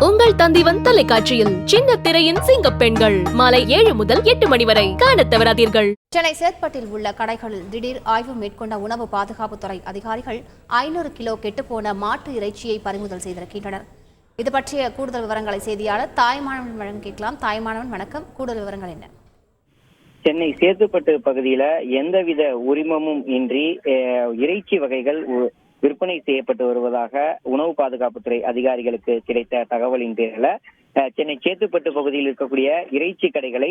உங்கள் தந்திவன் தொலைக்காட்சியில் சின்ன திரையின் சிங்க பெண்கள் மாலை 7 முதல் 8 மணி வரை காணத் தவறாதீர்கள். சென்னை சேத்பட்டில் உள்ள கடைகளில் திடீர் ஆய்வு மேற்கொண்ட உணவு பாதுகாப்புத்துறை அதிகாரிகள் 500 கிலோ கெட்டுப்போன மாட்டு இறைச்சியை பறிமுதல் செய்திருக்கின்றனர். இது பற்றிய கூடுதல் விவரங்களை செய்தியாளர் தாய்மானவன் வழங்க கேட்கலாம். தாய்மானவன் வணக்கம், கூடுதல் விவரங்கள் என்ன? சென்னை சேத்துப்பட்டு பகுதியில எந்தவித உரிமமும் இன்றி இறைச்சி வகைகள் விற்பனை செய்யப்பட்டு வருவதாக உணவு பாதுகாப்புத்துறை அதிகாரிகளுக்கு கிடைத்த தகவலின் பேரில் சென்னை சேத்துப்பட்டு பகுதியில் இருக்கக்கூடிய இறைச்சி கடைகளை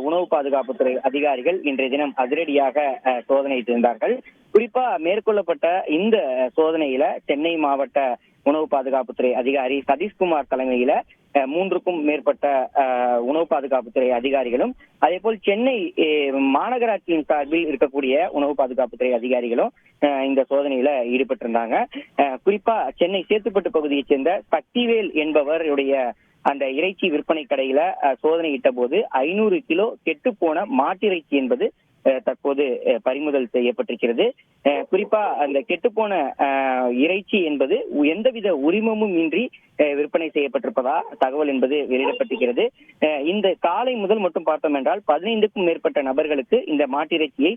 உணவு பாதுகாப்புத்துறை அதிகாரிகள் இன்றைய தினம் அதிரடியாக சோதனையிட்டிருந்தார்கள். குறிப்பா மேற்கொள்ளப்பட்ட இந்த சோதனையில சென்னை மாவட்ட உணவு பாதுகாப்புத்துறை அதிகாரி சதீஷ்குமார் தலைமையில 3க்கும் மேற்பட்ட உணவு பாதுகாப்புத்துறை அதிகாரிகளும் அதே போல் சென்னை மாநகராட்சியின் சார்பில் இருக்கக்கூடிய உணவு பாதுகாப்புத்துறை அதிகாரிகளும் இந்த சோதனையில ஈடுபட்டிருந்தாங்க. குறிப்பா சென்னை சேத்துப்பட்டு பகுதியைச் சேர்ந்த சக்திவேல் என்பவருடைய அந்த இறைச்சி விற்பனை கடையில சோதனையிட்ட போது 500 கிலோ கெட்டு போன மாட்டிறைச்சி என்பது தற்போது பறிமுதல் செய்யப்பட்டிருக்கிறது. குறிப்பா அந்த கெட்டுப்போன இறைச்சி என்பது எந்தவித உரிமமும் இன்றி விற்பனை செய்யப்பட்டிருப்பதா தகவல் என்பது வெளியிடப்பட்டிருக்கிறது. இந்த காலை முதல் மட்டும் பார்த்தோம் என்றால் 15க்கும் மேற்பட்ட நபர்களுக்கு இந்த மாட்டிறைச்சியை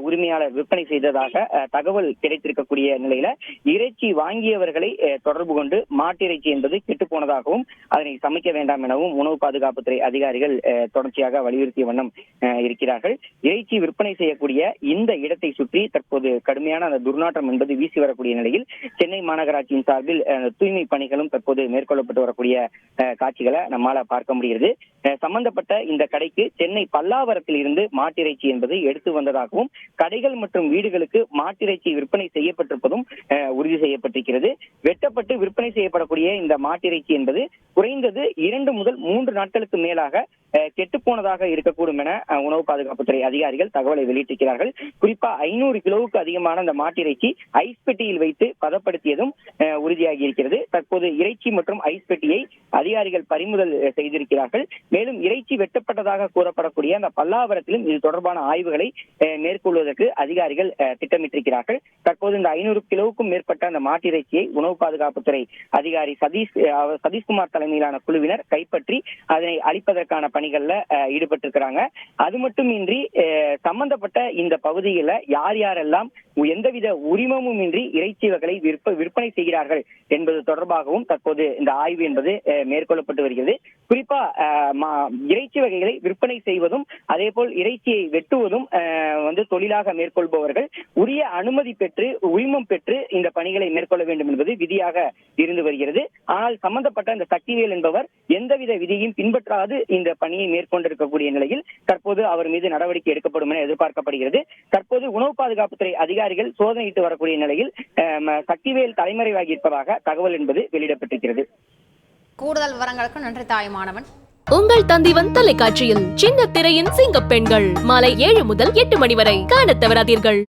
உரிமையாளர் விற்பனை செய்ததாக தகவல் கிடைத்திருக்கக்கூடிய நிலையில இறைச்சி வாங்கியவர்களை தொடர்பு கொண்டு மாட்டிறைச்சி என்பது கெட்டுப்போனதாகவும் அதனை சமைக்க வேண்டாம் எனவும் உணவு பாதுகாப்புத்துறை அதிகாரிகள் தொடர்ச்சியாக வலியுறுத்திய வண்ணம் இருக்கிறார்கள். இறைச்சி விற்பனை செய்யக்கூடிய இந்த இடத்தை சுற்றி தற்போது கடுமையான அந்த துர்நாற்றம் என்பது வீசி வரக்கூடிய நிலையில் சென்னை மாநகராட்சியின் சார்பில் தூய்மை பணிகளும் தற்போது மேற்கொள்ளப்பட்டு வரக்கூடிய காட்சிகளை நம்மால பார்க்க முடிகிறது. சம்பந்தப்பட்ட இந்த கடைக்கு சென்னை பல்லாவரத்தில் இருந்து மாட்டிறைச்சி என்பது எடுத்து வந்ததாகவும் கடைகள் மற்றும் வீடுகளுக்கு மாட்டிறைச்சி விற்பனை செய்யப்பட்டிருப்பதும் உறுதி செய்யப்பட்டிருக்கிறது. வெட்டப்பட்டு விற்பனை செய்யப்படக்கூடிய இந்த மாட்டிறைச்சி என்பது குறைந்தது 2 முதல் 3 நாட்களுக்கு மேலாக கெட்டுப்போனதாக இருக்கக்கூடும் என உணவு பாதுகாப்புத்துறை அதிகாரிகள் தகவலை வெளியிட்டிருக்கிறார்கள். குறிப்பா 500 கிலோவுக்கு அதிகமான அந்த மாட்டிறைச்சி ஐஸ் பெட்டியில் வைத்து பதப்படுத்தியதும் உறுதியாகி இருக்கிறது. தற்போது இறைச்சி மற்றும் ஐஸ் பெட்டியை அதிகாரிகள் பறிமுதல் செய்திருக்கிறார்கள். மேலும் இறைச்சி வெட்டப்பட்டதாக கூறப்படக்கூடிய அந்த பல்லாவரத்திலும் இது தொடர்பான ஆய்வுகளை மேற்கொள்வதற்கு அதிகாரிகள் திட்டமிட்டிருக்கிறார்கள். தற்போது இந்த 500 கிலோவுக்கும் மேற்பட்ட அந்த மாட்டிறைச்சியை உணவு பாதுகாப்புத்துறை அதிகாரி சதீஷ்குமார் தலைமையிலான குழுவினர் கைப்பற்றி அதனை அளிப்பதற்கான பணிகள்ல ஈடுபட்டிருக்கிறாங்க. அது மட்டுமின்றி சம்பந்தப்பட்ட இந்த பகுதியில யார் யாரெல்லாம் எந்தவித உரிமமும் இன்றி இறைச்சி வகைகளை விற்பனை செய்கிறார்கள் என்பது தொடர்பாகவும் தற்போது இந்த ஆய்வு என்பது மேற்கொள்ளப்பட்டு வருகிறது. குறிப்பா இறைச்சி வகைகளை விற்பனை செய்வதும் அதே போல் இறைச்சியை வெட்டுவதும் தொழிலாக மேற்கொள்பவர்கள் உரிய அனுமதி பெற்று உரிமம் பெற்று இந்த பணிகளை மேற்கொள்ள வேண்டும் என்பது விதியாக இருந்து வருகிறது. ஆனால் சம்பந்தப்பட்ட இந்த சக்திவேல் என்பவர் எந்தவித விதியும் பின்பற்றாது இந்த பணியை மேற்கொண்டிருக்கக்கூடிய நிலையில் தற்போது அவர் மீது நடவடிக்கை எடுக்கப்படும் என எதிர்பார்க்கப்படுகிறது. தற்போது உணவு பாதுகாப்புத்துறை அதிகாரிகள் சோதனையிட்டு வரக்கூடிய நிலையில் சக்திவேல் தலைமறைவாகி இருப்பதாக தகவல் என்பது வெளியிடப்பட்டிருக்கிறது. கூடுதல் விவரங்களுக்கு நன்றி தாய்மானவன். உங்கள் தந்திவன் தொலைக்காட்சியில் சின்ன திரையின் சிங்க பெண்கள் மாலை 7 முதல் 8 மணி வரை காணத் தவறாதீர்கள்.